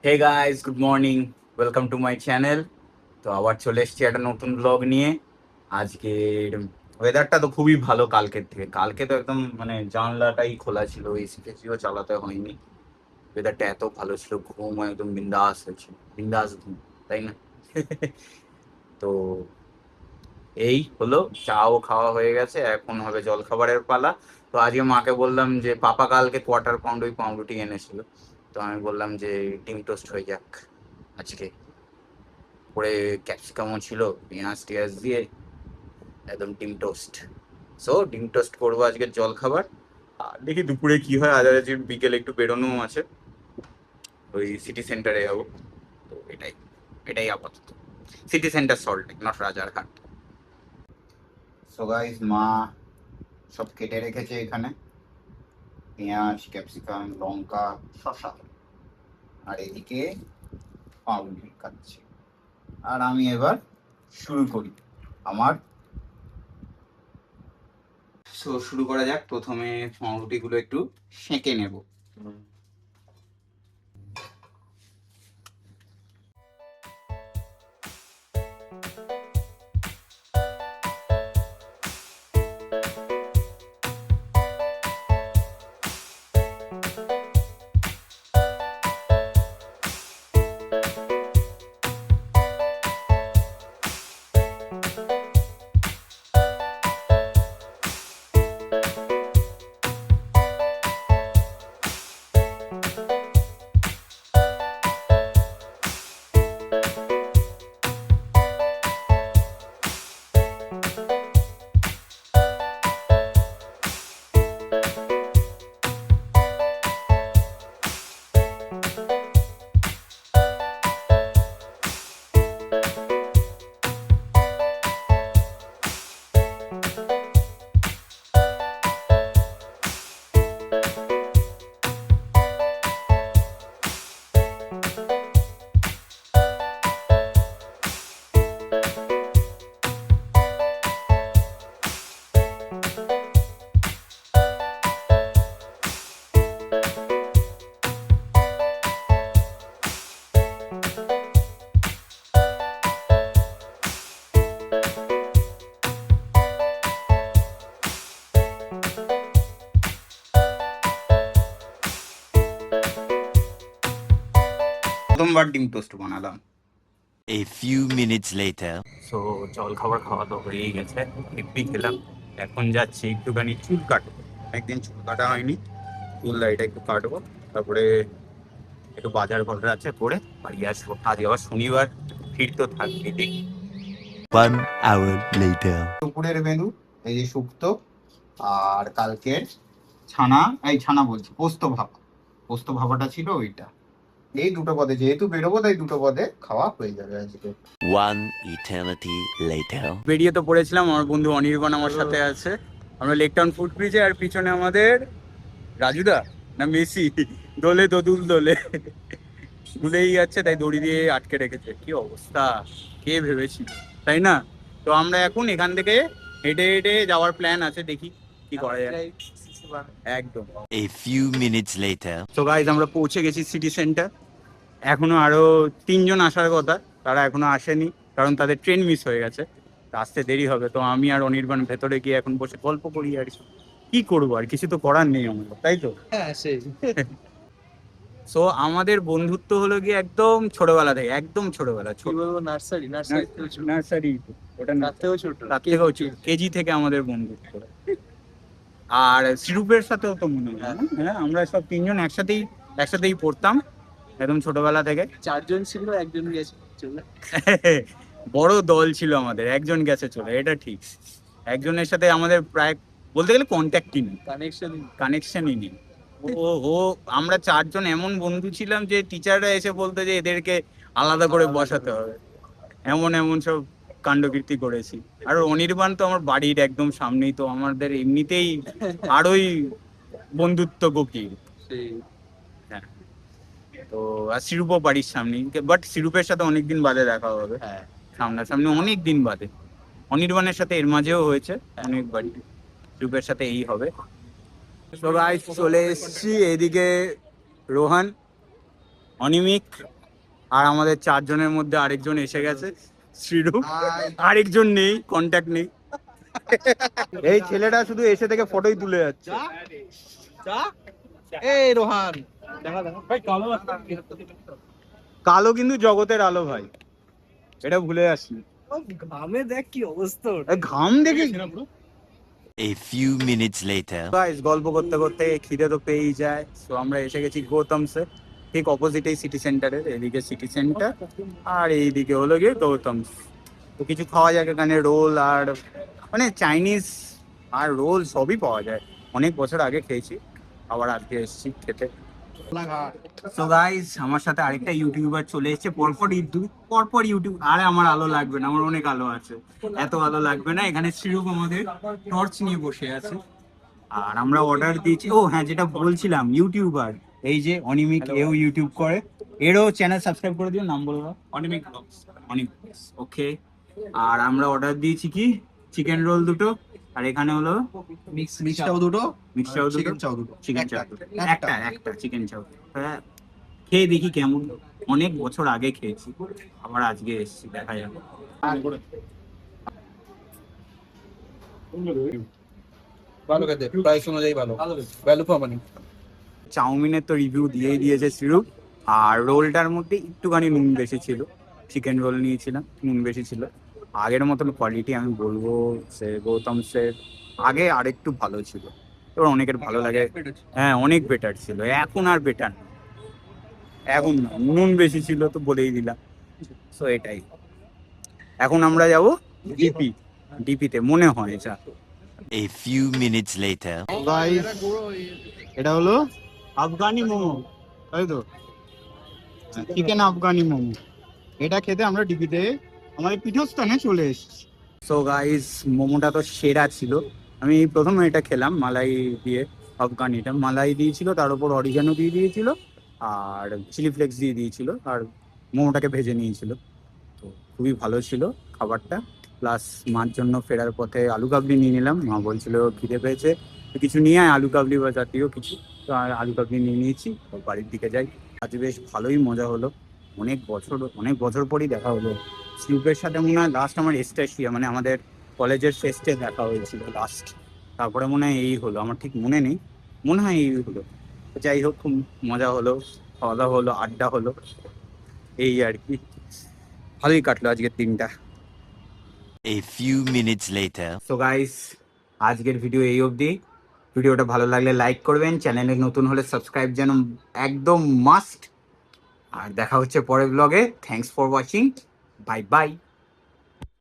Hey guys, good morning, welcome to my channel. তো আবার চলে এসেছি একটা নতুন ব্লগ নিয়ে। আজকে ওয়েদারটা তো খুবই ভালো কালকের থেকে। কালকে তো একদম মানে জানলাটাই খোলা ছিল, এসি ফেসিও চালাতে হয়নি। ওয়েদারটা এত ভালো ছিল, ঘুম একদম বিন্দাস হয়েছিল, বিন্দাস ঘুম, তাই না? তো এই হলো, চাও খাওয়া হয়ে গেছে, এখন হবে জল খাবারের পালা। তো আজকে মাকে বললাম যে পাপা কালকে কোয়ার্টার পাউন্ড ওই পাউরুটি এনেছিল, তো আমি বললাম যে ডিম টোস্ট হয়ে যাক আজকে। পরে ক্যাপসিকামও ছিল, পেঁয়াজ টিয়াজ দিয়ে একদম ডিম টোস্ট। সো ডিম টোস্ট করবো আজকের জল খাবার। আর দেখি দুপুরে কি হয়। আজ আজ বিকেলে একটু বেরোনো আছে, ওই সিটি সেন্টারে যাবো। তো এটাই এটাই আপাতত। City centre, salt lake, not Rajarhat. So guys, মা সব কেটে রেখেছে এখানে, পেঁয়াজ, ক্যাপসিকাম, লঙ্কা, শসা। আর এদিকে পাউরুটি কাটছে। আর আমি এবার শুরু করি আমার। শুরু করা যাক। প্রথমে পাউরুটিগুলো একটু সেঁকে নেব। প্রথমবার ডিম টোস্ট বানালাম। A few minutes later. So জল খাবার খাওয়া তো হয়েই গেছে, হেব্বি খেলাম। এখন যাচ্ছি একটুখানি চুল কাটবো। একদিন চুল কাটা হয়নি, চুল দাড়িটা একটু কাটবো। তারপরে একটু বাজার ঘর আছে, করে বাড়ি আসবো। আজ আবার শনিবার, ভিড় তো থাকবে, দেখি। 1 hour later. দুপুরের মেনু এই যে শুক্তো, আর কালকের ছানা, এই ছানা বলছি, পোস্ত ভাপা। পোস্ত ভাপাটা ছিল ওইটা। এই দুটো পদে যেহেতু বেরোবো, তাই দুটো পদে খাওয়া হয়ে যাবে আজকে। 1 eternity later. বেরিয়ে তো পড়েছিলাম, আমার বন্ধু অনির্বাণ আমার সাথে আছে। আমরা লেকটাউন ফুট ব্রিজে, আর পিছনে আমাদের রাজুদা না মেসি দোলে দোদুল দোলে দুলেই যাচ্ছে, তাই দড়ি দিয়ে আটকে রেখেছে। কি অবস্থা, কে ভেবেছিল, তাই না? তো আমরা এখন এখান থেকে হেঁটে হেঁটে যাওয়ার প্ল্যান আছে, দেখি কি করা যায়। একদম। A few minutes later. তো গাইজ, আমরা পৌঁছে গেছি সিটি সেন্টার। এখনো আরো 3জন আসার কথা, তারা এখনো আসেনি, কারণ তাদের ট্রেন মিস হয়ে গেছে। তো আসতে দেরি হবে। তো আমি আর অনির্বাণ ভেতরে গিয়ে এখন বসে গল্প করি। আর কি করবো, আর কিছু তো করার নেই আমাদের, তাই তো? হ্যাঁ সেই সো আমাদের বন্ধুত্ব হলো গিয়ে একদম ছোটবেলা থেকে, একদম ছোটবেলা, কি বলবো, নার্সারি নার্সারি, ওটা তার থেকেও ছোট। তার থেকেও ছোট, কেজি থেকে আমাদের বন্ধুত্ব। আর সিরুপের সাথেও তো মনে হয় না? হ্যাঁ, আমরা সব 3জন একসাথেই পড়তাম একদম ছোটবেলা থেকে। 4জন ছিল, একজন গেছে চলে। বড় দল ছিল আমাদের, একজন গেছে চলে, এটা ঠিক। একজনের সাথে আমাদের প্রায় বলতে গেলে কন্ট্যাক্টই নেই, কানেকশনই নেই। ও ও আমরা 4জন এমন বন্ধু ছিলাম যে টিচাররা এসে বলতো যে এদেরকে আলাদা করে বসাতে হবে। এমন এমন সব কাণ্ডকীর্তি করেছি। আর অনির্বাণ তো আমার বাড়ির একদম সামনেই, তো আমাদের এমনিতেই আরোই বন্ধুত্ব গভীর। সেই হ্যাঁ। তো আর সিরুপও বাড়ির সামনেই, বাট সিরুপের সাথে অনেকদিন বাদে দেখা হবে। হ্যাঁ, সামনাসামনি অনেক দিন বাদে। অনির্বাণের সাথে এর মাঝেও হয়েছে অনেকবারই, সিরুপের সাথে এই হবে। তো গাইস, চলে এসেছি এদিকে। রোহান, অনিমিক আর আমাদের 4 জনের মধ্যে আরেকজন এসে গেছে, শ্রীরূপ। আরেকজন নেই, কন্ট্যাক্ট নেই। এই ছেলেটা শুধু এসে থেকে ফটোই তুলে যাচ্ছে। এই রোহান কালো কিন্তু জগতের আলো ভাই, এটা ভুলে যাসনি। ঘামে দেখ কি অবস্থা ওর। এই ঘাম দেখে A few minutes later. Guys, গল্প করতে করতে খিদে তো পেয়েই যায়। সো আমরা এসে গেছি গৌতমসে, ঠিক অপোজিটেই সিটি সেন্টারের। এদিকে সিটি সেন্টার আর এইদিকে হলো গিয়ে গৌতমস। তো কিছু খাওয়া যায় এখানে, রোল আর মানে চাইনিজ আর রোল সবই পাওয়া যায়। অনেক বছর আগে খেয়েছি, আবার আজকে এসেছি খেতে। সো গাইস, আমার সাথে আরেকটা ইউটিউবার চলে এসেছে পরপর ইউটিউব। আরে আমার আলো লাগবে না, আমার অনেক আলো আছে, এত আলো লাগবে না। এখানে শ্রীরূপ আমাদের টর্চ নিয়ে বসে আছে। আর আমরা অর্ডার দিয়েছি। ও হ্যাঁ, যেটা বলছিলাম, ইউটিউবার এই যে অনিমিক, এও ইউটিউব করে। এরও চ্যানেল সাবস্ক্রাইব করে দিও, নাম বলবো অনিমিক ব্লগস। ওকে। আর আমরা অর্ডার দিয়েছি কি চিকেন রোল দুটো, আর এখানে হলো মিক্স চাও দুটো, মিক্সচার দুটো, চিকেন চাও দুটো। চিকেন চাও একটা চিকেন চাও। হ্যাঁ, খেয়ে দেখি কেমন। অনেক বছর আগে খেয়েছি, আবার আজকে এসেছি, দেখা যাবে। ভালো খেতে, প্রাইস অনুযায়ী ভালো, ভ্যালু ফর মানি। চাউমিনের তো রিভিউ দিয়েই দিয়েছে শ্রীরূপ। আর রোলটার মধ্যে একটুখানি নুন বেশি ছিল। চিকেন রোল নিয়েছিলাম, নুন বেশি ছিল। আগের মতন কোয়ালিটি আমি বলবো সে গৌতমসের আগে আরেকটু ভালো ছিল। এবার অনেকের ভালো লাগে, হ্যাঁ অনেক বেটার ছিল। এখন আর বেটার না, এখন না, নুন বেশি ছিল তো বলেই দিলাম। সো এটাই। এখন আমরা যাব ডিপিতে মনে হয় যা। A few minutes later. Guys, এটা হলো আফগানি মোমো, তাই তো? চিকেন আফগানি মোমো। এটা খেতে আমরা ডিপিতে আমাদের পীঠস্থানে চলে এসেছি। সো গাইস, মোমোটা তো সেরা ছিল। আমি প্রথমে এটা খেলাম মালাই দিয়ে, আফগানিটা মালাই দিয়েছিল, তার উপর অরিগানো দিয়ে দিয়েছিল, আর চিলি ফ্লেক্স দিয়ে দিয়েছিল, আর মোমোটাকে ভেজে নিয়েছিল। তো খুবই ভালো ছিল খাবারটা। প্লাস মার জন্য ফেরার পথে আলু কাবলি নিয়ে নিলাম। মা বলছিল খিদে পেয়েছে, তো কিছু নিয়ে আয়, আলু কাবলি বা জাতীয় কিছু। তো আলু কাবলি নিয়ে নিয়েছি, তো বাড়ির দিকে যাই। আজ বেশ ভালোই মজা হলো। অনেক বছর পরই দেখা হলো স্লুপের সাথে। মনে হয় লাস্ট আমার এস্টেশিয়া, মানে আমাদের কলেজের ফেস্টে দেখা হয়েছিল লাস্ট। তারপরে মনে হয় এই হলো, আমার ঠিক মনে নেই, মনে হয় এই হলো। তো যাই হোক, খুব মজা হলো, খাওয়া দাওয়া হলো, আড্ডা হলো, এই আর কি। ভালোই কাটলো আজকের দিনটা। A few minutes later. So guys, আজকের ভিডিও এই অবধি। ভিডিওটা ভালো লাগলে লাইক করবেন, চ্যানেলে নতুন হলে সাবস্ক্রাইব যেন একদম মাস্ট। আর দেখা হচ্ছে পরের ব্লগে। Thanks for watching, bye bye.